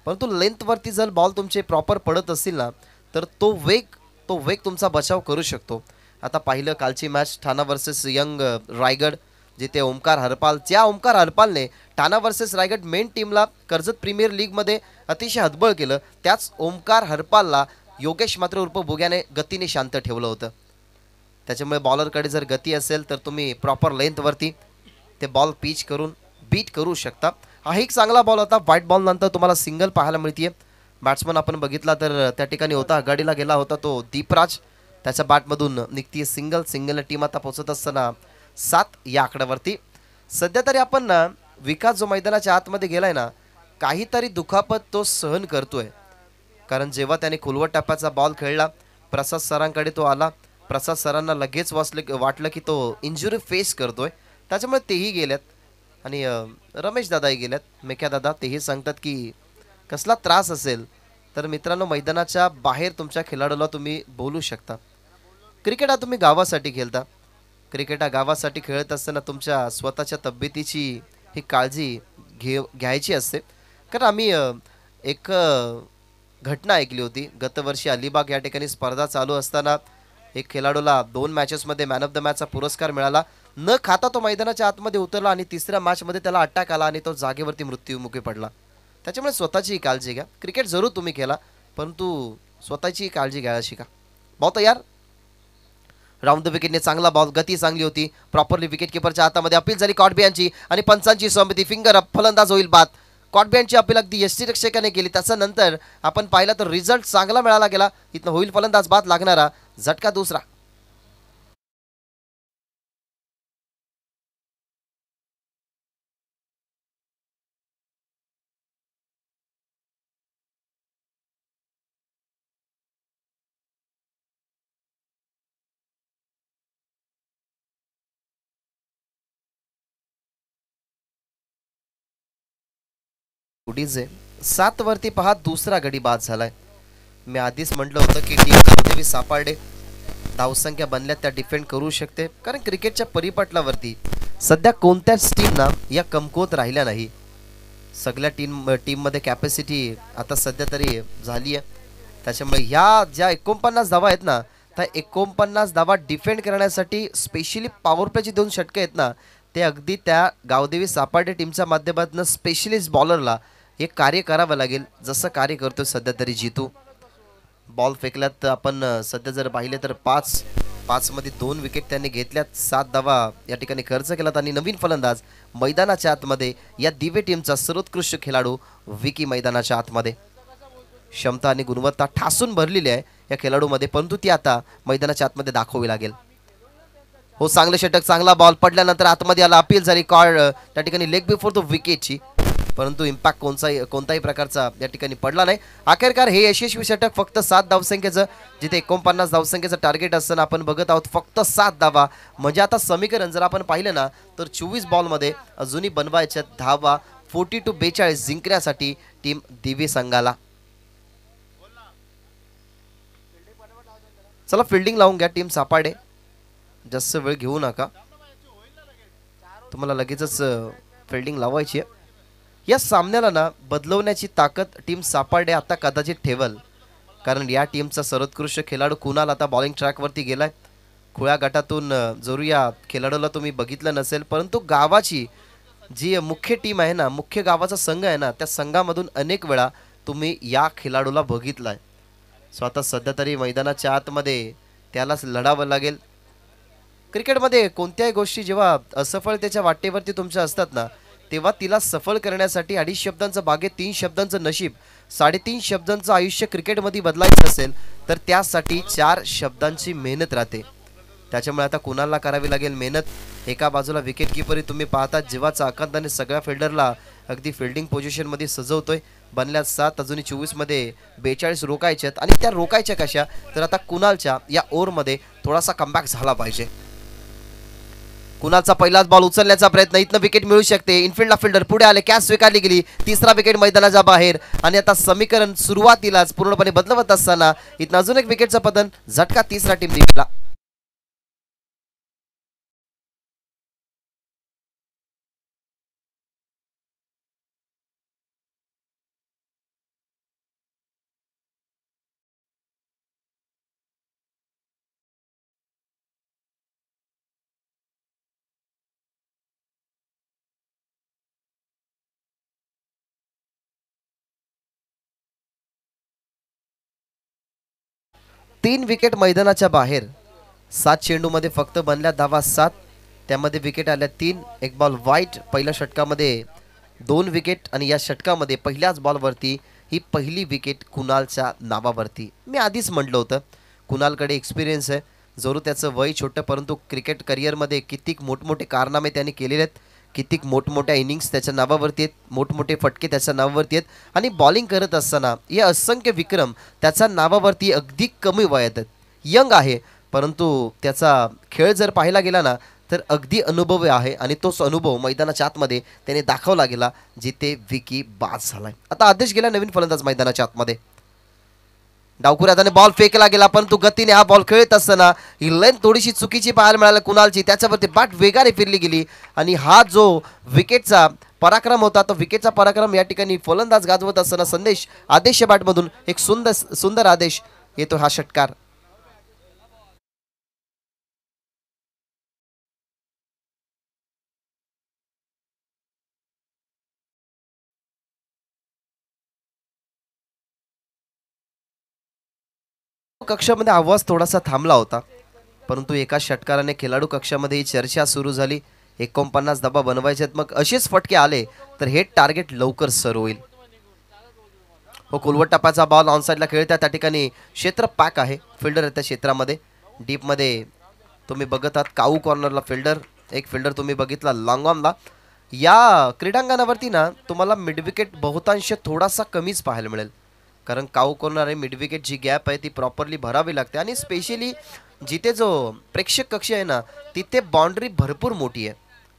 परंतु लेंथवरती जर बॉल तुमचे प्रॉपर पडत असतील ना तर तो वेग तुमचा बचाव करू शकतो. आता पाहिलं कालची मॅच ठाणा वर्सेस यंग रायगड, जिथे ओमकार हरपालने ठाणा वर्सेस रायगड मेन टीमला कर्जत प्रीमियर लीगमध्ये अतिशय हतबल केलं. त्याच ओमकार हरपालला योगेश मात्र उर्फ बुग्याने गतीने शांत ठेवलं होतं. त्याच्यामुळे बॉलरकडे जर गती असेल तर तुम्ही प्रॉपर लेंथवरती ते बॉल पिच करून बीट करू शकता. हा एक चांगला बॉल होता. व्हाईट बॉल नंतर तुम्हाला सिंगल पाहायला मिळते. बॅट्समन आपण बघितला तर त्या ठिकाणी होता, आघाडीला गेला होता तो दीपराज, त्याच्या बॅटमधून निघतीये सिंगल टीम आता पोहोचत असताना 7 या आकड्यावरती. सध्या तरी आपण ना विकास जो मैदानाच्या आतमध्ये गेलाय ना काहीतरी दुखापत तो सहन करतोय, कारण जेव्हा त्याने खुलवट टप्प्याचा बॉल खेळला प्रसाद सरांकडे तो आला प्रसाद सरांना लगेच वाटलं की तो इंजुरी फेस करतोय, त्याच्यामुळे तेही गेल्यात आणि रमेश दादाही गेल्यात. मेक्या दादा तेही सांगतात की कसला त्रास असेल तर मित्रांनो मैदानाच्या बाहेर तुमच्या खेळाडूला तुम्ही बोलू शकता. क्रिकेट हा तुम्ही गावासाठी खेळता. क्रिकेट हा गावासाठी खेळत असताना तुमच्या स्वतःच्या तब्येतीची ही काळजी घ्यायची असते. कारण आम्ही एक घटना ऐकली होती. गतवर्षी अलिबाग या ठिकाणी स्पर्धा चालू असताना एक खेळाडूला 2 मॅचेसमध्ये मॅन ऑफ द मॅचचा पुरस्कार मिळाला. न खाता तो मैदानाच्या आतमध्ये उतरला आणि तिसऱ्या मॅचमध्ये त्याला अटॅक आला आणि तो जागेवरती मृत्युमुखी पडला. त्याच्यामुळे स्वतःची काळजी घ्या. क्रिकेट जरूर तुम्ही खेळा, परंतु स्वतःची काळजी घ्यायला शिका. बॉल तयार. राऊंड द विकेटने चांगला बॉल, गती चांगली होती. प्रॉपरली विकेट किपरच्या हातामध्ये अपील झाली कॉटबियांची आणि पंचांची सहमती. फिंगर अप, फलंदाज होईल बाद. कॉटबियांची अपील अगदी यष्टीरक्षकाने केली. त्याच्यानंतर आपण पाहिला तर रिझल्ट चांगला मिळाला गेला. इथनं होईल फलंदाज बाद, लागणारा झटका दुसरा. उडीज आहे 7 वरती पहा, दुसरा गडी बाद झालाय. मी आधीच म्हटलं होतं की टीम गावदेवी सापार्डे धावसंख्या बनल्यात त्या डिफेंड करू शकते, कारण क्रिकेटच्या परिपटलावरती सध्या कोणत्याच टीमना या कमकुवत राहिल्या नाही. सगळ्या टीममध्ये कॅपॅसिटी आता सध्या तरी झाली आहे. त्याच्यामुळे ह्या ज्या 49 धावा आहेत ना, त्या 49 धावा डिफेंड करण्यासाठी स्पेशली पॉवर प्लेची 2 षटके आहेत ना, ते अगदी त्या गावदेवी सापार्डे टीमच्या माध्यमातून स्पेशलिस्ट बॉलरला हे कार्य करावं लागेल, जसं कार्य करतो सध्या तरी जितू. बॉल फेकल्यात आपण सध्या जर पाहिले तर 5 मध्ये 2 विकेट त्यांनी घेतल्यात. 7 धावा या ठिकाणी खर्च केलात आणि नवीन फलंदाज मैदानाच्या आतमध्ये या दिवे टीमचा सर्वोत्कृष्ट खेळाडू विकी मैदानाच्या आतमध्ये. क्षमता आणि गुणवत्ता ठासून भरलेली आहे या खेळाडूमध्ये, परंतु ती आता मैदानाच्या आतमध्ये दाखवावी लागेल. हो, चांगलं षटक, चांगला बॉल पडल्यानंतर आतमध्ये आला. अपील झाली त्या ठिकाणी लेग बिफोर तो विकेटची, परंतु इम्पॅक्ट कोणताही प्रकारचा या ठिकाणी पडला नाही. अखेरकार हे यशस्वी षटक फक्त 7 धावसंख्येचं, जिथे 49 धावसंख्येचं टार्गेट असताना आपण बघत आहोत फक्त 7 धावा. म्हणजे आता समीकरण जर आपण पाहिलं ना तर 24 बॉलमध्ये अजूनही बनवायच्या धावा 40-42 जिंकण्यासाठी टीम दिवे संघाला. चला फिल्डिंग लावून घ्या टीम सापाडे, जास्त वेळ घेऊ नका, तुम्हाला लगेचच फिल्डिंग लावायची आहे. या सामन्याला ना बदलवण्याची ताकद टीम सापाडे आता कदाचित ठेवल, कारण या टीमचा सर्वोत्कृष्ट खेळाडू कुणाल आता बॉलिंग ट्रॅकवरती गेलाय. खुळ्या गटातून जरूर या खेळाडूला तुम्ही बघितलं नसेल, परंतु गावाची जी मुख्य टीम आहे ना, मुख्य गावाचा संघ आहे ना, त्या संघामधून अनेक वेळा तुम्ही या खेळाडूला बघितलाय. सो आता सध्या तरी मैदानाच्या आतमध्ये त्यालाच लढावं लागेल. क्रिकेटमध्ये कोणत्याही गोष्टी जेव्हा असफलतेच्या वाटेवरती तुमच्या असतात ना, तेव्हा तिला सफल करण्यासाठी 2.5 शब्दांचं बागेत 3 शब्दांचं नशीब, 3.5 शब्दांचं आयुष्य क्रिकेटमध्ये बदलायचं असेल तर त्यासाठी 4 शब्दांची मेहनत राहते. त्याच्यामुळे आता कुणाला करावी लागेल मेहनत. एका बाजूला विकेट किपरही तुम्ही पाहता जीवाचा आकांताने सगळ्या फिल्डरला अगदी फिल्डिंग पोझिशनमध्ये सजवतोय. बनल्यात 7, अजूनही 24 मध्ये 42 रोखायच्यात आणि त्या रोखायच्या कशा तर आता कुणालच्या या ओव्हरमध्ये थोडासा कमबॅक झाला पाहिजे. कुणालचा पहिलाच बॉल उचलण्याचा प्रयत्न, इथनं विकेट मिळू शकते. इनफिल्डला फिल्डर पुढे आले, कॅच स्वीकारली गेली. तिसरा विकेट मैदानाच्या बाहेर आणि आता समीकरण सुरुवातीलाच पूर्णपणे बदलवत असताना इथनं अजून एक विकेटचं पतन, झटका तिसरा टीम दिला. तीन विकेट मैदानाच्या बाहेर. 7 चेंडूमध्ये फक्त बनल्या धावा 7, त्यामध्ये विकेट आल्या 3. एक बॉल वाईट. पहिल्या षटकामध्ये 2 विकेट आणि या षटकामध्ये पहिल्याच बॉलवरती ही पहिली विकेट कुणालच्या नावावरती. मी आधीच म्हटलं होतं कुणालकडे एक्सपिरियन्स आहे, जरूर त्याचं वय छोटं, परंतु क्रिकेट करिअरमध्ये कितीक मोठमोठे कारनामे त्यांनी केलेले आहेत, कितीक मोठमोठ्या इनिंग्स त्याच्या नावावरती आहेत, मोठमोठे फटके त्याच्या नावावरती आहेत आणि बॉलिंग करत असताना हे असंख्य विक्रम त्याच्या नावावरती अगदी कमी वयात आहेत. यंग आहे परंतु त्याचा खेळ जर पाहायला गेला ना तर अगदी अनुभवी आहे आणि तोच अनुभव मैदानाच्या आतमध्ये त्याने दाखवला गेला, जिथे विकी बाद झालाय. आता आदेश गेला नवीन फलंदाज मैदानाच्या आतमध्ये. डावखुऱ्या हाताने बॉल फेकला गेला, परंतु गतीने हा बॉल खेळत असताना ही लेंथ थोडीशी चुकीची पाहायला मिळाली कुणालची. त्याच्यावरती बॅट वेगाने फिरली गेली आणि हा जो विकेटचा पराक्रम होता तो विकेटचा पराक्रम या ठिकाणी फलंदाज गाजवत असताना संदेश आदेशच्या बॅटमधून एक सुंदर आदेश येतो. हा षटकार कक्षामध्ये आवाज थोडासा थांबला होता, परंतु एका षटकाराने खेळाडू कक्षामध्ये ही चर्चा सुरू झाली. 49 धावा बनवायचे आहेत, मग असेच फटके आले तर हे टार्गेट लवकर सर होईल. हो, कुलवट टप्प्याचा बॉल ऑन साईडला खेळतात. त्या ठिकाणी क्षेत्र पॅक आहे, फिल्डर आहे त्या क्षेत्रामध्ये. डीपमध्ये तुम्ही बघत आहात काऊ कॉर्नरला फिल्डर, एक फिल्डर तुम्ही बघितला लॉंग ऑनला. या क्रीडांगणावरती ना तुम्हाला मिड विकेट बहुतांश थोडासा कमीच पाहायला मिळेल, कारण काऊ कॉर्नर आहे, मिड विकेट जी गॅप आहे ती प्रॉपरली भरावी लागते आणि स्पेशली जिथे जो प्रेक्षक कक्ष आहे ना तिथे बाउंड्री भरपूर मोठी आहे,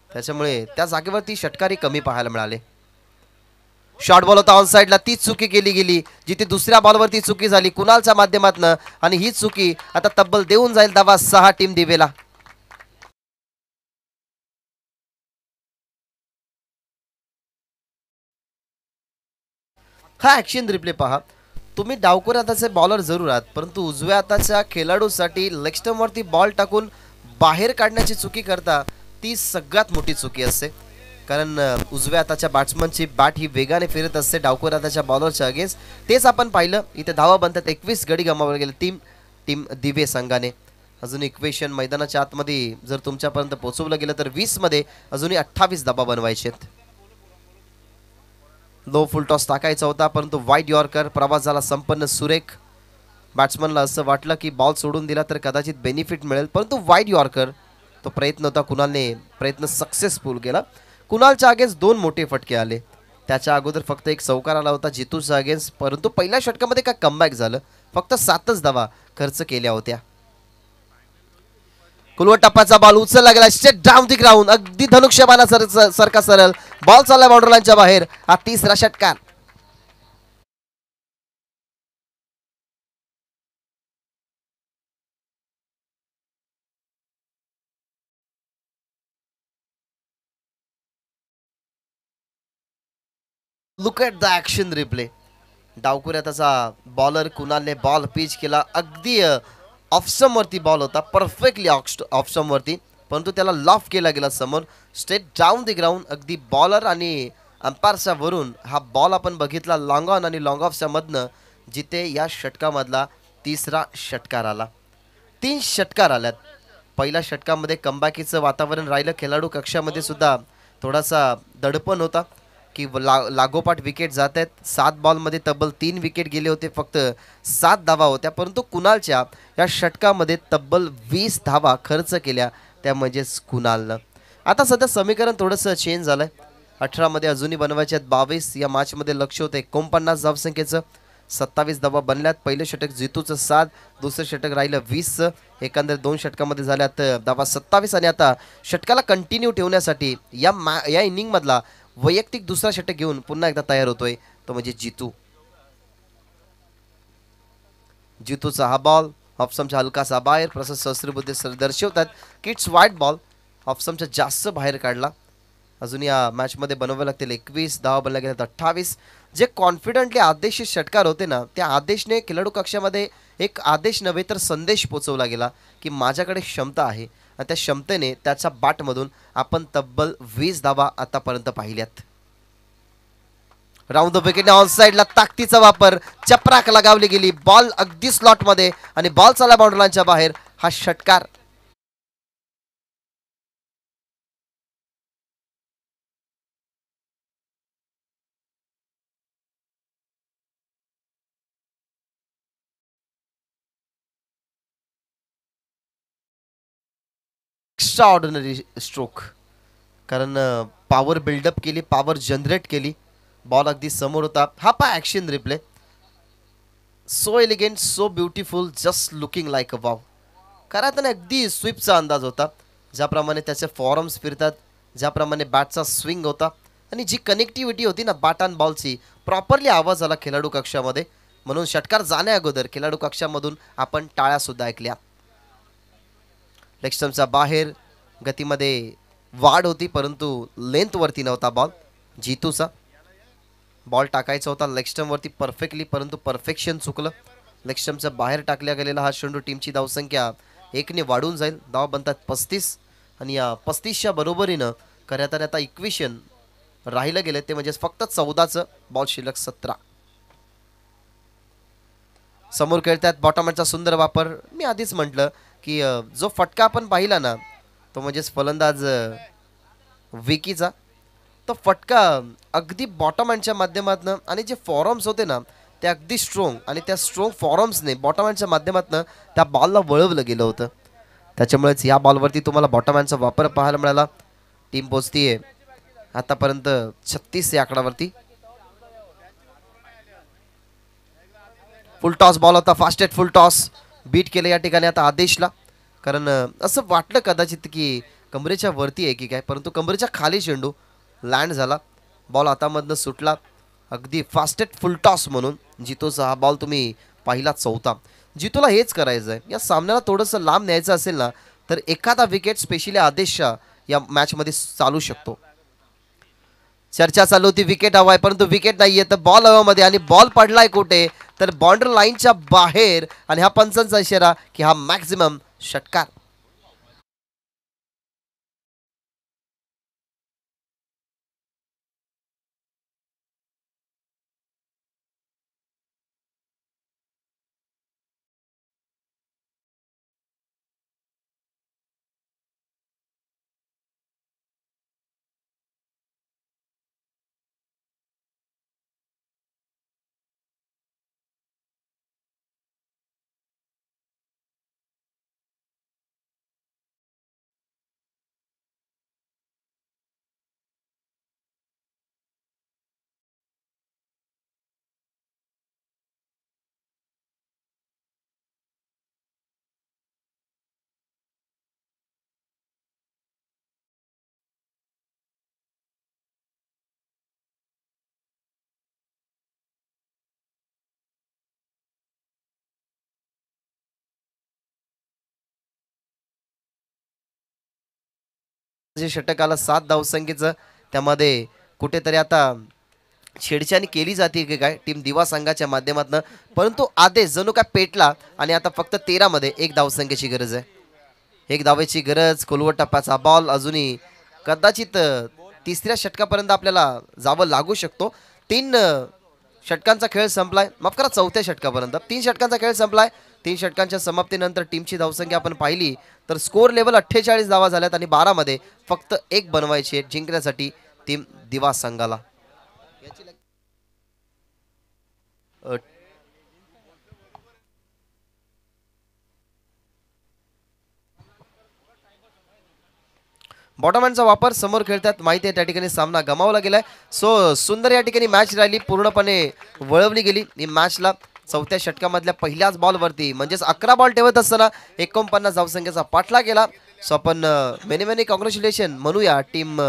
त्याच्यामुळे त्या जागेवरती षटकारी कमी पाहायला मिळाले. शॉर्ट बॉल होता ऑन साईडला, तीच चुकी केली गेली जिथे दुसऱ्या बॉलवरती चुकी झाली कुणालच्या माध्यमातून आणि ही चुकी आता तब्बल देऊन जाईल धावा 6 टीम दिवेला. हा ऍक्शन रिप्ले पहा. तुम्ही डावखुऱ्या हाताचे बॉलर जरूर आहात, परंतु उजव्या हाताच्या खेळाडूसाठी लेग स्टंपवरती बॉल टाकून बाहेर काढण्याची चुकी करता ती सगळ्यात मोठी चुकी असते, कारण उजव्या हाताच्या बॅट्समनची बॅट ही वेगाने फिरत असते डावखुऱ्या हाताच्या बॉलरच्या अगेन्स्ट. तेच आपण पाहिलं. इथे धावा बनतात. 21 गडी गमावले गेले टीम दिवे संघाने. अजून इक्वेशन मैदानाच्या आतमध्ये जर तुमच्यापर्यंत पोहोचवलं गेलं तर 20 मध्ये अजूनही 28 धावा बनवायचे आहेत. लो फुल टॉस टाकायचा होता, परंतु वाईड यॉर्कर प्रवास झाला संपन्न सुरेख. बॅट्समनला असं वाटलं की बॉल सोडून दिला तर कदाचित बेनिफिट मिळेल, परंतु वाईड यॉर्कर तो प्रयत्न होता, कुणालने प्रयत्न सक्सेसफुल केला. कुणालच्या अगेन्स्ट 2 मोठे फटके आले. त्याच्या अगोदर फक्त एक चौकार आला होता जितूच्या अगेन्स्ट, परंतु पहिल्या षटकामध्ये काय कमबॅक झालं. फक्त 7च धावा खर्च केल्या होत्या. कुलवट टप्प्याचा बॉल उचलला गेला स्ट्रेट डाऊन दी ग्राउंड, अगदी धनुष्यबाणा सरका सरळ बॉल चालला बाउंड्री लाईनच्या बाहेर. हा तिसरा षटकार. Look at the action replay. डावखुऱ्या त्याचा बॉलर कुणालने बॉल पिच केला, अगदी ऑफस्टम वरती बॉल होता, परफेक्टली ऑफस्टम वरती, परंतु त्याला लॉफ केला गेला समोर स्ट्रेट डाऊन द ग्राउंड. अगदी बॉलर आणि अंपायरच्या वरून हा बॉल आपण बघितला लॉंग ऑन आणि लॉंग ऑफच्या मधनं, जिथे या षटकामधला तिसरा षटकार आला. 3 षटकार आल्यात. पहिल्या षटकामध्ये कमबॅकीचं वातावरण राहिलं, खेळाडू कक्षामध्ये सुद्धा थोडासा दडपण होता की लागोपाठ विकेट जात आहेत. 7 बॉलमध्ये तब्बल 3 विकेट गेले होते, फक्त 7 धावा होत्या, परंतु कुणालच्या या षटकामध्ये तब्बल 20 धावा खर्च केल्या, त्या म्हणजेच कुणालनं. आता सध्या समीकरण थोडंसं चेंज झालंय. 18 मध्ये अजूनही बनवायचे आहेत 22. या मॅचमध्ये लक्ष होतं 49 धावसंख्येचं. 27 धावा बनल्यात. पहिलं षटक जितूचं 7, दुसरं षटक राहिलं 20. एकंदर 2 षटकामध्ये झाल्यात धावा 27 आणि आता षटकाला कंटिन्यू ठेवण्यासाठी या इनिंगमधला वैयक्तिक दुसरा षटक घेऊन पुन्हा एकदा तयार होतोय, तो म्हणजे जितूचा हा बॉल ऑफस्टमच्या हलकासा बाहेर. प्रसाद सहस्त्रबुद्धे दर्शवतात किट्स वाईड बॉल ऑफस्टमच्या जास्त बाहेर काढला. अजून या मॅचमध्ये बनवावे लागतील 21 धावा बनल्या गेल्यात 28. जे कॉन्फिडंटली आदेश षटकार होते ना, त्या आदेशने खेळाडू कक्षामध्ये एक आदेश नव्हे तर संदेश पोचवला गेला की माझ्याकडे क्षमता आहे, आणि त्या क्षमतेने त्याच्या बॅटमधून आपण तब्बल 20 धावा आतापर्यंत पाहिल्यात. राऊंड द विकेट ऑन साईडला ताकदीचा वापर, चपराक लगावली गेली, बॉल अगदी स्लॉट मध्ये आणि बॉल चालला बाउंड्री लाईनच्या बाहेर. हा षटकार. एक्स्ट्रा ऑर्डिनरी स्ट्रोक, कारण पॉवर बिल्डअप केली, पॉवर जनरेट केली. बॉल अगदी समोर होता. हा पा action replay. So elegant, so beautiful, just looking like a wow. करताना अगदी स्वीपचा अंदाज होता, ज्याप्रमाणे त्याचे फॉर्म्स फिरतात, ज्याप्रमाणे बॅटचा स्विंग होता आणि जी कनेक्टिव्हिटी होती ना बॅट अँड बॉलची, प्रॉपरली आवाज आला खेळाडू कक्षामध्ये. म्हणून षटकार जाण्या अगोदर खेळाडू कक्षामधून आपण टाळ्या सुद्धा ऐकल्या. लेग स्टंपच्या बाहेर गतीमध्ये वाढ होती, परंतु लेंथवरती नव्हता बॉल. जितूचा बॉल टाकायचा होता लेग स्टंपवरती परफेक्टली, परंतु परफेक्शन चुकलं. लेग स्टंपच्या बाहेर टाकल्या गेलेला हा चेंडू टीमची धावसंख्या 1ने वाढून जाईल. धाव बनतात 35 आणि या 35च्या बरोबरीनं करण्यात आता इक्वेशन राहिलं गेलं ते म्हणजे फक्त 14चं, बॉल शिल्लक 17. समोर खेळतात बॉटमचा सुंदर वापर. मी आधीच म्हटलं की जो फटका आपण पाहिला ना तो म्हणजेच फलंदाज विकीचा, तो फटका अगदी बॉटमहँडच्या माध्यमातून आणि जे फॉर्म्स होते ना ते अगदी स्ट्रॉंग, आणि त्या स्ट्रॉंग फॉर्म्सने बॉटमहँडच्या माध्यमातून त्या बॉलला वळवलं गेलं होतं. त्याच्यामुळेच या बॉलवरती तुम्हाला बॉटमहँडचा वापर पाहायला मिळाला. टीम पोचतीये आतापर्यंत 36 या आकडावरती. फुल टॉस बॉल होता, फास्टेस्ट फुल टॉस बीट केलं या ठिकाणी आता आदेशला. कारण असं वाटलं कदाचित की कमरेच्या वरती आहे की काय, परंतु कमरेच्या खाली चेंडू लँड झाला. बॉल हातामधनं सुटला. अगदी फास्टेस्ट फुल टॉस म्हणून जितूचा हा बॉल तुम्ही पाहिला 4था. जितूला हेच करायचं आहे, या सामन्याला थोडंसं लांब न्यायचं असेल ना तर एखादा विकेट स्पेशली आदेशच्या या मॅचमध्ये चालू शकतो. चर्चा चालू होती विकेट हवाय, परंतु विकेट नाहीये तर बॉल हवामध्ये, आणि बॉल पडलाय कुठे तर बाउंड्री लाईनच्या बाहेर, आणि हा पंचांचा इशारा की हा मॅक्झिमम षटकार. जे षटक आला 7 धावसंख्येचं, त्यामध्ये कुठेतरी आता छेडछाणी केली जाते की काय टीम दिवा संघाच्या माध्यमातून, परंतु आदेश जणू काय पेटला आणि आता फक्त 13 मध्ये 1 धावसंख्येची गरज आहे. 1 धावेची गरज. खोलवर टप्प्याचा बॉल अजूनही कदाचित तिसऱ्या षटकापर्यंत आपल्याला जावं लागू शकतो. 3 षटकांचा खेळ संपलाय, माफ करा 4थ्या षटकापर्यंत 3 षटकांचा खेळ संपलाय. 3 षटकांच्या समाप्तीनंतर टीमची धावसंख्या आपण पाहिली तर स्कोर लेवल 48 धावा झाल्यात आणि 12 मध्ये फक्त 1 बनवायची आहे जिंकण्यासाठी टीम दिवा संघाला. बॉटमहँडचा वापर समोर खेळतात, माहिती आहे त्या ठिकाणी सामना गमावला गेलाय. सो सुंदर या ठिकाणी मॅच राहिली, पूर्णपणे वळवली गेली ही मॅचला. 4थ्या षटकामधल्या पहिल्याच बॉलवरती म्हणजेच 11 बॉल ठेवत असताना 49 धावसंख्येचा पाठला केला. सो आपण मेनी मेनी कॉंग्रॅच्युलेशन म्हणूया टीम